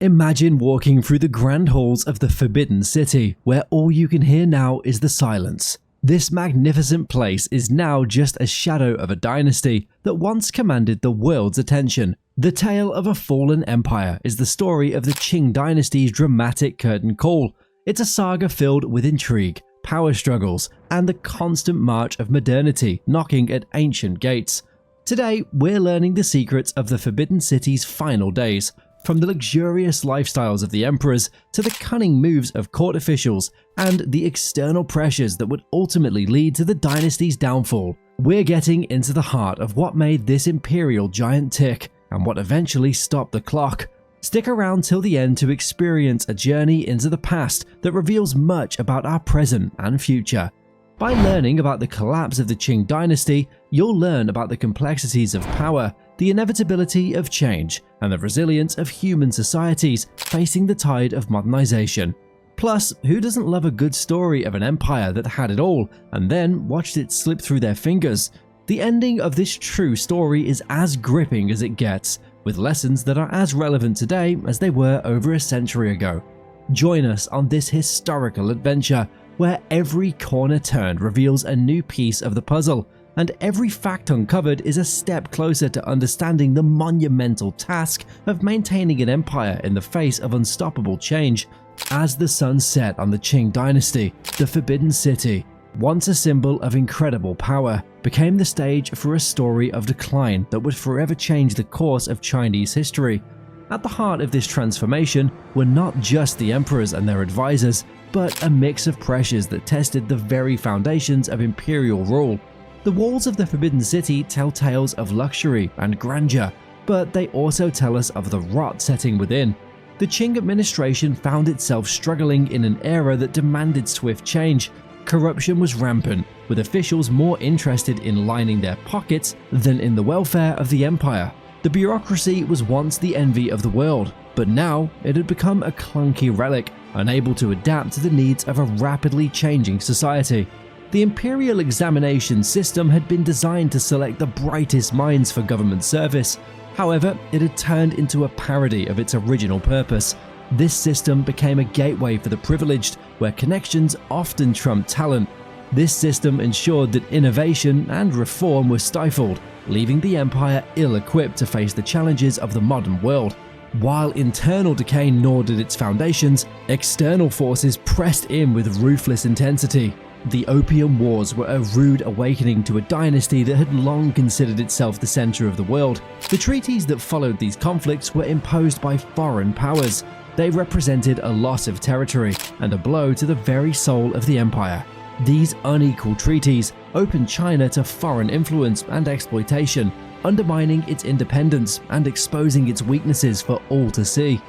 Imagine walking through the grand halls of the Forbidden City, where all you can hear now is the silence. This magnificent place is now just a shadow of a dynasty that once commanded the world's attention. The tale of a fallen empire is the story of the Qing Dynasty's dramatic curtain call. It's a saga filled with intrigue, power struggles, and the constant march of modernity knocking at ancient gates. Today, we're learning the secrets of the Forbidden City's final days, from the luxurious lifestyles of the emperors to the cunning moves of court officials and the external pressures that would ultimately lead to the dynasty's downfall. We're getting into the heart of what made this imperial giant tick and what eventually stopped the clock. Stick around till the end to experience a journey into the past that reveals much about our present and future. By learning about the collapse of the Qing Dynasty, you'll learn about the complexities of power, the inevitability of change, and the resilience of human societies facing the tide of modernization. Plus, who doesn't love a good story of an empire that had it all and then watched it slip through their fingers? The ending of this true story is as gripping as it gets, with lessons that are as relevant today as they were over a century ago. Join us on this historical adventure, where every corner turned reveals a new piece of the puzzle, and every fact uncovered is a step closer to understanding the monumental task of maintaining an empire in the face of unstoppable change. As the sun set on the Qing Dynasty, the Forbidden City, once a symbol of incredible power, became the stage for a story of decline that would forever change the course of Chinese history. At the heart of this transformation were not just the emperors and their advisors, but a mix of pressures that tested the very foundations of imperial rule. The walls of the Forbidden City tell tales of luxury and grandeur, but they also tell us of the rot setting within. The Qing administration found itself struggling in an era that demanded swift change. Corruption was rampant, with officials more interested in lining their pockets than in the welfare of the empire. The bureaucracy was once the envy of the world, but now it had become a clunky relic, unable to adapt to the needs of a rapidly changing society. The imperial examination system had been designed to select the brightest minds for government service. However, it had turned into a parody of its original purpose. This system became a gateway for the privileged, where connections often trumped talent. This system ensured that innovation and reform were stifled, leaving the empire ill-equipped to face the challenges of the modern world. While internal decay gnawed at its foundations, external forces pressed in with ruthless intensity. The Opium Wars were a rude awakening to a dynasty that had long considered itself the center of the world. The treaties that followed these conflicts were imposed by foreign powers. They represented a loss of territory and a blow to the very soul of the empire. These unequal treaties opened China to foreign influence and exploitation, undermining its independence and exposing its weaknesses for all to see.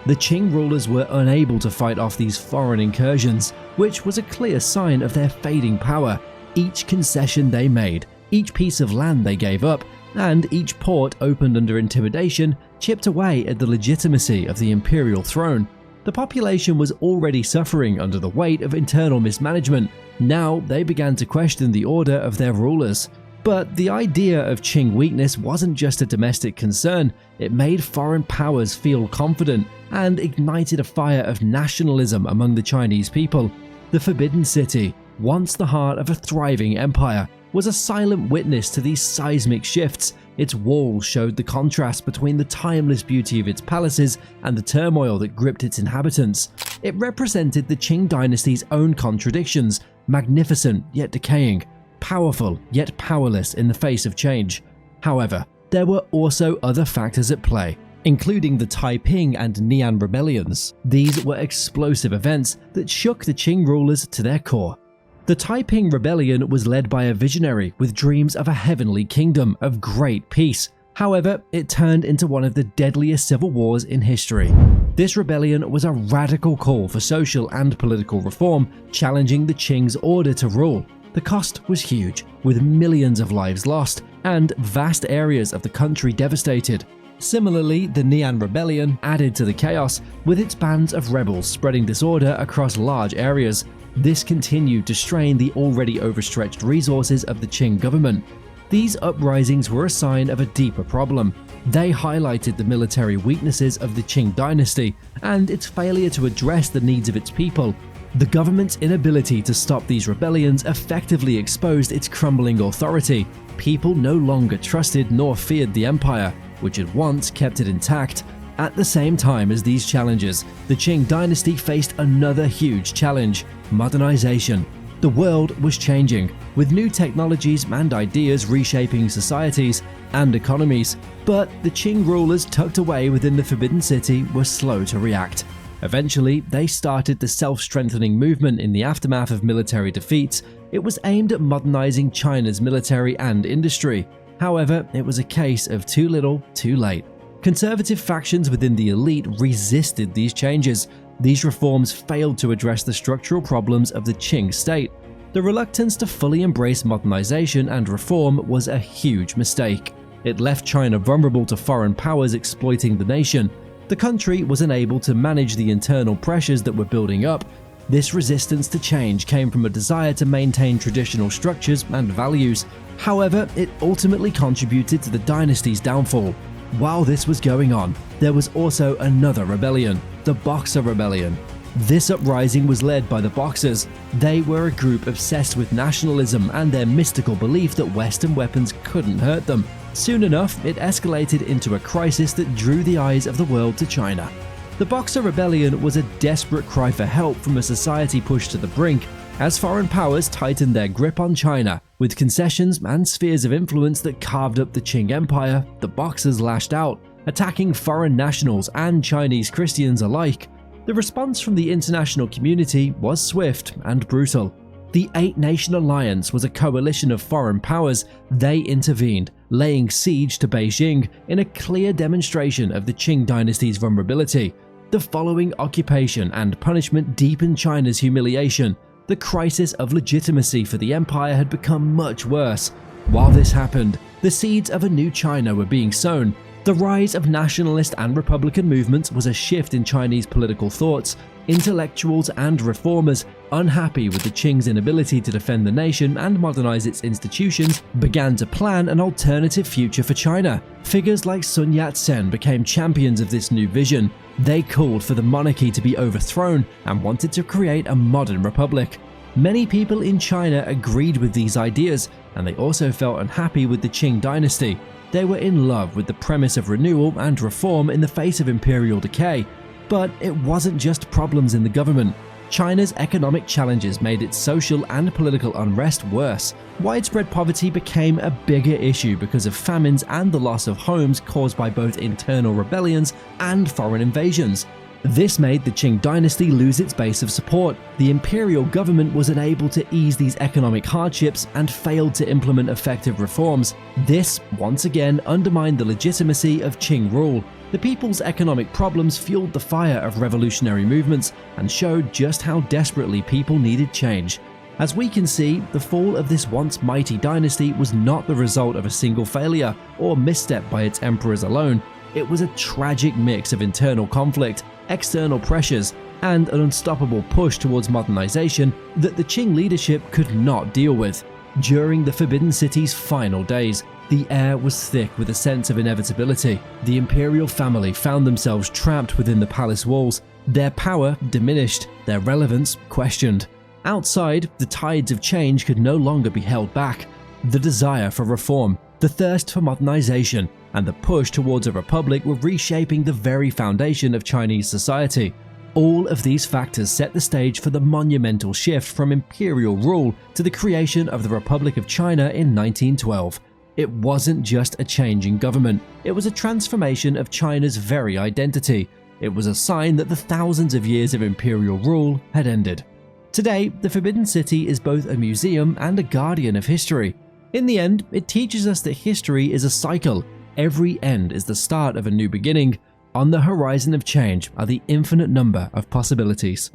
The Qing rulers were unable to fight off these foreign incursions, which was a clear sign of their fading power. Each concession they made, each piece of land they gave up, and each port opened under intimidation chipped away at the legitimacy of the imperial throne. The population was already suffering under the weight of internal mismanagement. Now they began to question the order of their rulers. But the idea of Qing weakness wasn't just a domestic concern, it made foreign powers feel confident and ignited a fire of nationalism among the Chinese people. The Forbidden City, once the heart of a thriving empire, was a silent witness to these seismic shifts. Its walls showed the contrast between the timeless beauty of its palaces and the turmoil that gripped its inhabitants. It represented the Qing dynasty's own contradictions, magnificent yet decaying, powerful yet powerless in the face of change. However, there were also other factors at play, including the Taiping and Nian rebellions. These were explosive events that shook the Qing rulers to their core. The Taiping rebellion was led by a visionary with dreams of a heavenly kingdom of great peace. However, it turned into one of the deadliest civil wars in history. This rebellion was a radical call for social and political reform, challenging the Qing's order to rule. The cost was huge, with millions of lives lost and vast areas of the country devastated. Similarly, the Nian rebellion added to the chaos, with its bands of rebels spreading disorder across large areas. This continued to strain the already overstretched resources of the Qing government. These uprisings were a sign of a deeper problem. They highlighted the military weaknesses of the Qing Dynasty and its failure to address the needs of its people. The government's inability to stop these rebellions effectively exposed its crumbling authority. People no longer trusted nor feared the empire, which had once kept it intact. At the same time as these challenges, the Qing Dynasty faced another huge challenge: modernization. The world was changing, with new technologies and ideas reshaping societies and economies, but the Qing rulers tucked away within the Forbidden City were slow to react. Eventually, they started the self-strengthening movement in the aftermath of military defeats. It was aimed at modernizing China's military and industry. However, it was a case of too little, too late. Conservative factions within the elite resisted these changes. These reforms failed to address the structural problems of the Qing state. The reluctance to fully embrace modernization and reform was a huge mistake. It left China vulnerable to foreign powers exploiting the nation. The country was unable to manage the internal pressures that were building up. This resistance to change came from a desire to maintain traditional structures and values. However, it ultimately contributed to the dynasty's downfall. While this was going on, there was also another rebellion, the Boxer Rebellion. This uprising was led by the Boxers. They were a group obsessed with nationalism and their mystical belief that Western weapons couldn't hurt them. Soon enough, it escalated into a crisis that drew the eyes of the world to China. The Boxer Rebellion was a desperate cry for help from a society pushed to the brink. As foreign powers tightened their grip on China, with concessions and spheres of influence that carved up the Qing Empire, the Boxers lashed out, attacking foreign nationals and Chinese Christians alike. The response from the international community was swift and brutal. The Eight-Nation Alliance was a coalition of foreign powers. They intervened, laying siege to Beijing in a clear demonstration of the Qing dynasty's vulnerability. The following occupation and punishment deepened China's humiliation. The crisis of legitimacy for the empire had become much worse. While this happened, the seeds of a new China were being sown. The rise of nationalist and republican movements was a shift in Chinese political thoughts. Intellectuals and reformers, unhappy with the Qing's inability to defend the nation and modernize its institutions, began to plan an alternative future for China. Figures like Sun Yat-sen became champions of this new vision. They called for the monarchy to be overthrown and wanted to create a modern republic. Many people in China agreed with these ideas, and they also felt unhappy with the Qing dynasty. They were in love with the premise of renewal and reform in the face of imperial decay. But it wasn't just problems in the government. China's economic challenges made its social and political unrest worse. Widespread poverty became a bigger issue because of famines and the loss of homes caused by both internal rebellions and foreign invasions. This made the Qing dynasty lose its base of support. The imperial government was unable to ease these economic hardships and failed to implement effective reforms. This, once again, undermined the legitimacy of Qing rule. The people's economic problems fueled the fire of revolutionary movements and showed just how desperately people needed change. As we can see, the fall of this once mighty dynasty was not the result of a single failure or misstep by its emperors alone. It was a tragic mix of internal conflict, external pressures, and an unstoppable push towards modernization that the Qing leadership could not deal with. During the Forbidden City's final days, the air was thick with a sense of inevitability. The imperial family found themselves trapped within the palace walls, their power diminished, their relevance questioned. Outside, the tides of change could no longer be held back. The desire for reform, the thirst for modernization, and the push towards a republic were reshaping the very foundation of Chinese society. All of these factors set the stage for the monumental shift from imperial rule to the creation of the Republic of China in 1912. It wasn't just a change in government, it was a transformation of China's very identity. It was a sign that the thousands of years of imperial rule had ended. Today, the Forbidden City is both a museum and a guardian of history. In the end, it teaches us that history is a cycle. Every end is the start of a new beginning. On the horizon of change are the infinite number of possibilities.